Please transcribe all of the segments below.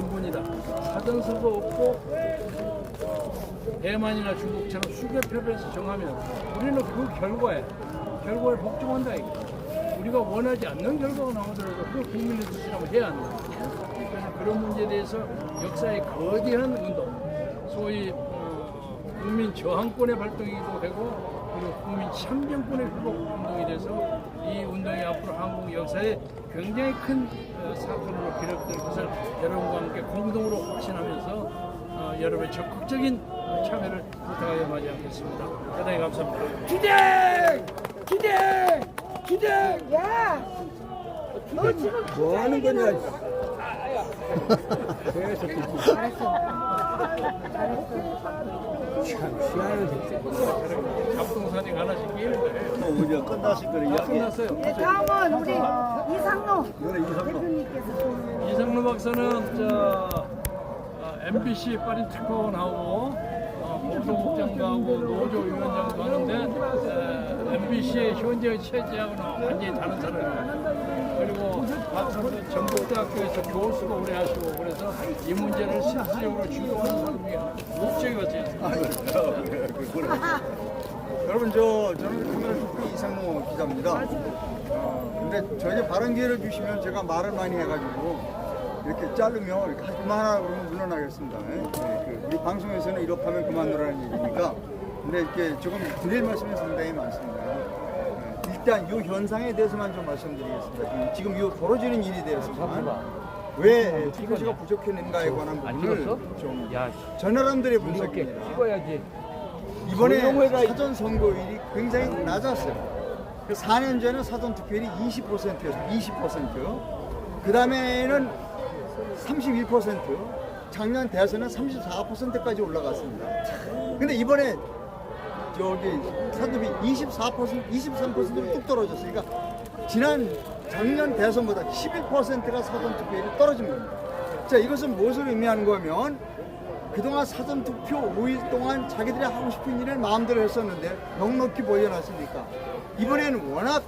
근본이다. 사전선거 없고 대만이나 중국처럼 수개표에서 정하면 우리는 그 결과에 복종한다 이거. 우리가 원하지 않는 결과가 나오더라도 그 국민의 뜻이라고 해야 한다. 그래서 그런 문제에 대해서 역사의 거대한 운동, 소위 국민 저항권의 발동이기도 되고 그리고 국민 참정권의 회복 운동이 돼서 이 운동이 앞으로 한국 역사에 굉장히 큰 사건으로 기록될 것을 여러분과 함께 공동으로 확신하면서 여러분의 적극적인 참여를 부탁하여 마지 않겠습니다. 대단히 감사합니다. 기대! 야! 너 지금 뭐 하는 거냐? 참 희한한 새끼. 잡동사진 하나씩 끼는데 우리가 끝나실 거를 이야기. 끝났어요. 네, 다음은 우리 이상로 대표님께서 이상로 박사는 MBC 파리 특허 나오고 보도국장도 하고 노조위원장도 하는데 MBC의 현재 체제하고는 완전히 다른 사람이에요. 그리고 전북대학교에서 교수도 오래 하시고 그래서 이 문제를 실질적으로 주도하는 사람이 목적이 같이 여러분 저는 카메라쇼크 이상로 기자입니다. 근데 저에게 발언 기회를 주시면 제가 말을 많이 해가지고 이렇게 자르면 이렇게 하지마 하라 그러면 물러나겠습니다. 우리 방송에서는 이렇게 하면 그만두라는 얘기니까. 근데 이렇게 조금 드릴 말씀이 상당히 많습니다. 일단 이 현상에 대해서만 좀 말씀드리겠습니다. 지금 이 벌어지는 일에 대해서만 왜 투표지가 부족했는가에 관한 부분을 좀 전 사람들의 분석입니다. 이번에 사전 선거율이 굉장히 낮았어요. 4년 전에 사전 투표율이 20%였어요. 20%. 그 다음에는 31%, 작년 대선은 34%까지 올라갔습니다. 근데 이번에 사전투표 23%로 뚝 떨어졌으니까 작년 대선보다 11%가 사전투표율이 떨어진 겁니다. 자, 이것은 무엇을 의미하는 거면 그동안 사전투표 5일 동안 자기들이 하고 싶은 일을 마음대로 했었는데 넉넉히 벌려놨으니까 이번에는 워낙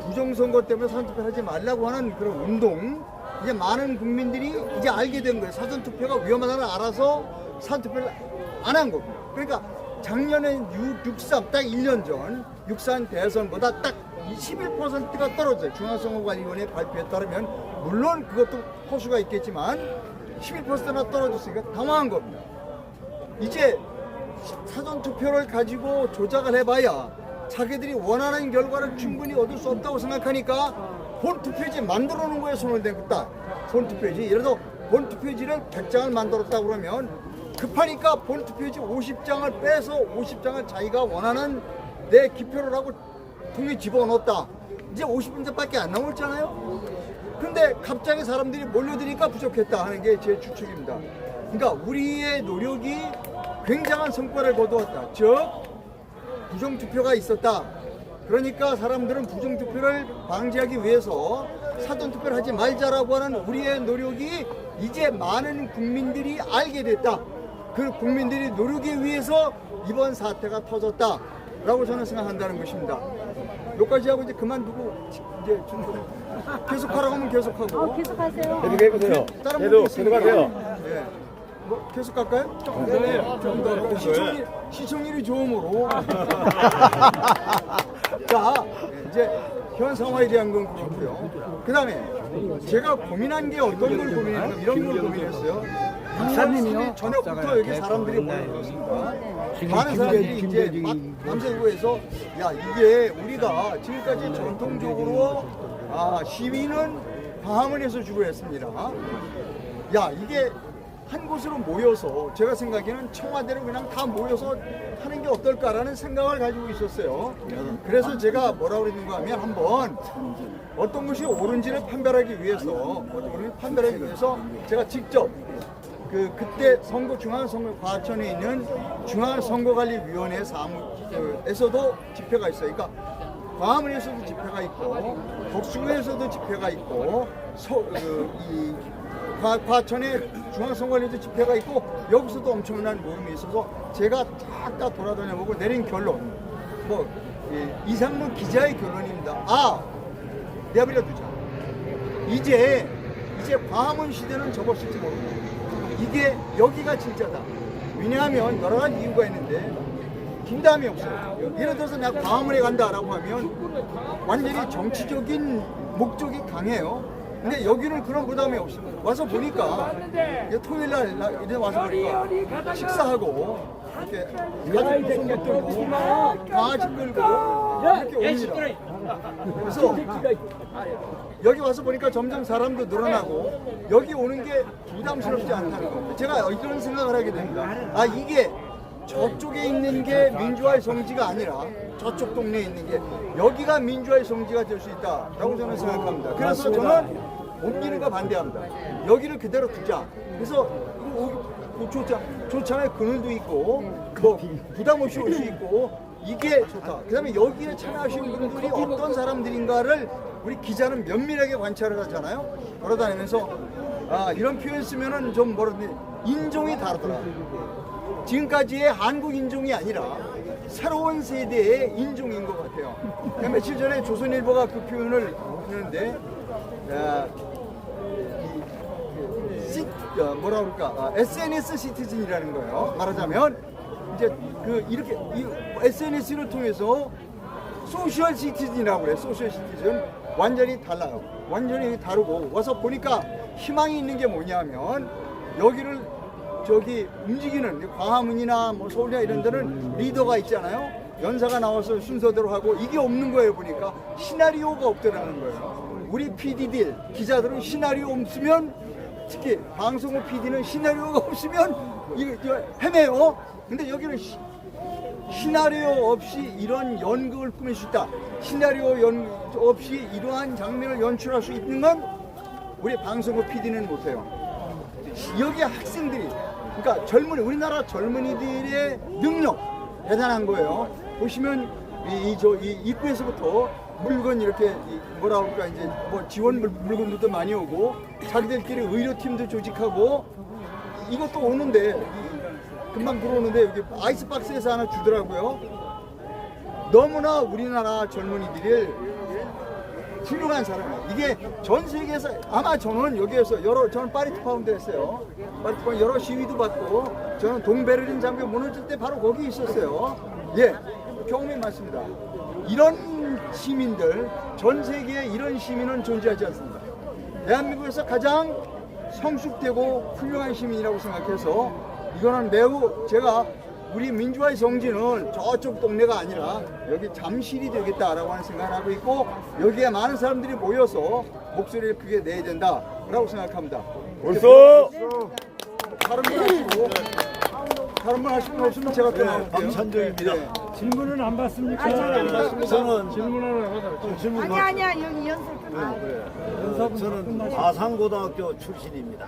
부정선거 때문에 사전투표를 하지 말라고 하는 그런 운동, 이제 많은 국민들이 이제 알게 된 거예요. 사전투표가 위험하다는 알아서 사전투표를 안 한 겁니다. 그러니까 작년에 6.3, 딱 1년 전 6.3 대선보다 딱 11%가 떨어져요. 중앙선거관리위원회 발표에 따르면 물론 그것도 허수가 있겠지만 11%나 떨어졌으니까 당황한 겁니다. 이제 사전투표를 가지고 조작을 해봐야 자기들이 원하는 결과를 충분히 얻을 수 없다고 생각하니까 본투표지 만들어 놓은 거에 손을 댔다. 본투표지. 예를 들어 본투표지를 100장을 만들었다 그러면 급하니까 본투표지 50장을 빼서 50장을 자기가 원하는 내 기표를 하고 통에 집어넣었다. 이제 50분째밖에 안 남았잖아요. 근데 갑자기 사람들이 몰려드니까 부족했다 하는 게 제 추측입니다. 그러니까 우리의 노력이 굉장한 성과를 거두었다. 즉 부정투표가 있었다. 그러니까 사람들은 부정투표를 방지하기 위해서 사전투표를 하지 말자라고 하는 우리의 노력이 이제 많은 국민들이 알게 됐다. 그 국민들이 노력에 위해서 이번 사태가 터졌다라고 저는 생각한다는 것입니다. 여기까지 하고 이제 그만두고 이제 좀 계속하라고 하면 계속하고. 계속하세요. 계속 해보세요. 다른 분도 계속 하세요. 예. 뭐 계속 갈까요? 네. 좀 더 시청률이 좋으므로. 자, 이제 현 상황에 대한 건 그렇고요. 그 다음에 제가 고민한 게 어떤 걸 고민했냐면 이런 걸 고민했어요. 박사님이요? 저녁부터 여기 사람들이 모여들었습니다. 많은 사람들이 이제 막 밤새고 해서 야, 이게 우리가 지금까지 전통적으로 시위는 광화문에서 주로 했습니다. 야, 이게 한 곳으로 모여서 제가 생각에는 청와대로 그냥 다 모여서 하는 게 어떨까라는 생각을 가지고 있었어요. 그래서 제가 뭐라고 그랬는가 하면 한번 어떤 것이 옳은지를 판별하기 위해서 제가 직접 그때 중앙선거 과천에 있는 중앙선거관리위원회 사무에서도 집회가 있어요. 그러니까 광화문에서도 집회가 있고 독수구에서도 집회가 있고 과천에 중앙선거관리도 집회가 있고 여기서도 엄청난 모임이 있어서 제가 다 돌아다녀보고 내린 결론, 이상로 기자의 결론입니다. 내버려두자. 이제 이제 광화문 시대는 접었을지 모릅니다. 이게 여기가 진짜다. 왜냐하면 여러 가지 이유가 있는데 긴담이 없어요. 예를 들어서 내가 광화문에 간다라고 하면 완전히 정치적인 목적이 강해요. 근데 여기는 그런 부담이 없습니다. 와서 보니까 토요일날 이제 와서 보니까 식사하고 이렇게 가족 손 끌고 강아지 끌고 이렇게 옵니다. 그래서 여기 와서 보니까 점점 사람도 늘어나고 여기 오는 게 부담스럽지 않다는 거. 제가 이런 생각을 하게 됩니다. 아, 이게 저쪽에 있는 게 민주화의 성지가 아니라 저쪽 동네에 있는 게 여기가 민주화의 성지가 될 수 있다라고 저는 생각합니다. 그래서 저는 옮기는 거 반대합니다. 여기를 그대로 두자. 그래서 좋잖아요. 그늘도 있고 뭐 부담 없이 올 수 있고 이게 좋다. 그다음에 여기에 참여하신 분들이 어떤 사람들인가를 우리 기자는 면밀하게 관찰을 하잖아요. 걸어다니면서 아, 이런 표현 쓰면은 좀 뭐라든지 인종이 다르더라. 지금까지의 한국 인종이 아니라 새로운 세대의 인종인 것 같아요. 며칠 전에 조선일보가 그 표현을 했는데 뭐라 그럴까 SNS 시티즌이라는 거예요. 말하자면 이제 이렇게 SNS를 통해서 소셜 시티즌이라고 그래요. 소셜 시티즌 완전히 달라요. 완전히 다르고 와서 보니까 희망이 있는 게 뭐냐면 여기를 저기 움직이는 광화문이나 뭐 서울이나 이런 데는 리더가 있잖아요. 연사가 나와서 순서대로 하고 이게 없는 거예요. 보니까 시나리오가 없더라는 거예요. 우리 PD들 기자들은 시나리오 없으면 특히 방송국 PD는 시나리오가 없으면 이거 헤매요. 근데 여기는 시나리오 없이 이런 연극을 꾸밀 수 있다. 시나리오 없이 이러한 장면을 연출할 수 있는 건 우리 방송국 PD는 못해요. 여기 학생들이 그러니까 우리나라 젊은이들의 능력 대단한 거예요. 보시면 이 입구에서부터 물건 이렇게 뭐라 그럴까 이제 뭐 지원 물건들도 많이 오고 자기들끼리 의료팀도 조직하고 이것도 오는데 금방 들어오는데 여기 아이스박스에서 하나 주더라고요. 너무나 우리나라 젊은이들이 훌륭한 사람이에요. 이게 전 세계에서 아마 저는 여기에서 저는 파리트 파운드 했어요. 파리트 파운드 여러 시위도 받고 저는 동베를린 장벽 무너질 때 바로 거기 있었어요. 예, 경험이 많습니다. 이런 시민들 전 세계에 이런 시민은 존재하지 않습니다. 대한민국에서 가장 성숙되고 훌륭한 시민이라고 생각해서 이거는 매우 제가 우리 민주화의 성지는 저쪽 동네가 아니라 여기 잠실이 되겠다라고 하는 생각을 하고 있고 여기에 많은 사람들이 모여서 목소리를 크게 내야 된다라고 생각합니다. 벌써 다른 분 하실 분 없으면 제가 또 나올게요. 박찬정입니다. 네. 질문은 안 받습니까? 저는 질문 하나 받아. 질문 아니야 여기 연습 끝나. 저는 아산고등학교 출신입니다.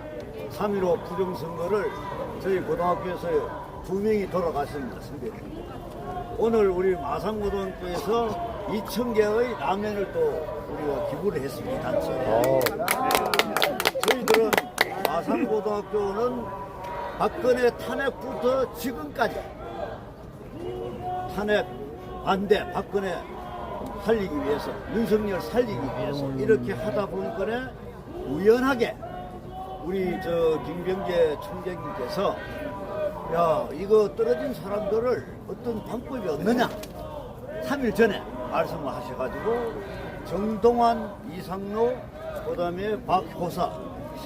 3.15 부정선거를 저희 고등학교에서 2명이 돌아가십니다. 선배님. 오늘 우리 마산고등학교에서 2,000개의 라면을 또 우리가 기부를 했습니다. 단체에. 저희들은 마산고등학교는 박근혜 탄핵부터 지금까지 탄핵 반대 박근혜 살리기 위해서 윤석열 살리기 위해서 이렇게 하다 보니까 우연하게 우리 김병재 총장님께서 야 이거 떨어진 사람들을 어떤 방법이 없느냐 3일 전에 말씀을 하셔가지고 정동환, 이상로 그다음에 박효사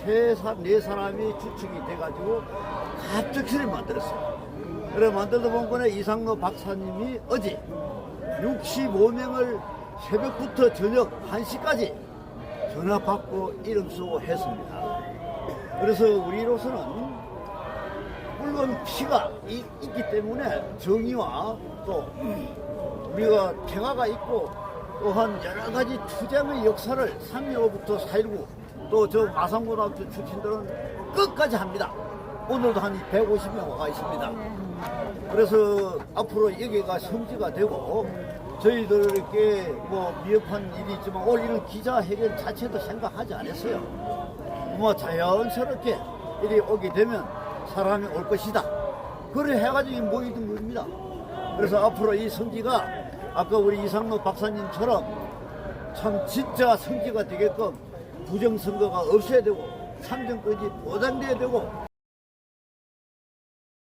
네 사람이 주축이 돼가지고 갑작스레 만들었어요. 그래 만들다 보니까 이상로 박사님이 어제 65명을 새벽부터 저녁 1시까지 전화 받고 이름 쓰고 했습니다. 그래서 우리로서는 물론 피가 있기 때문에 정의와 또 우리가 평화가 있고 또한 여러 가지 투쟁의 역사를 3.15부터 4.19 또 저 마산고등학교 출신들은 끝까지 합니다. 오늘도 한 150명 와 있습니다. 그래서 앞으로 여기가 성지가 되고 저희들에게 뭐 미흡한 일이 있지만 오늘 이런 기자회견 자체도 생각하지 않았어요. 뭐 자연스럽게 일이 오게 되면 사람이 올 것이다. 그래 해가지고 모이던 겁니다. 그래서 앞으로 이 성지가 아까 우리 이상로 박사님처럼 참 진짜 성지가 되게끔 부정선거가 없어야 되고 3등까지 보장돼야 되고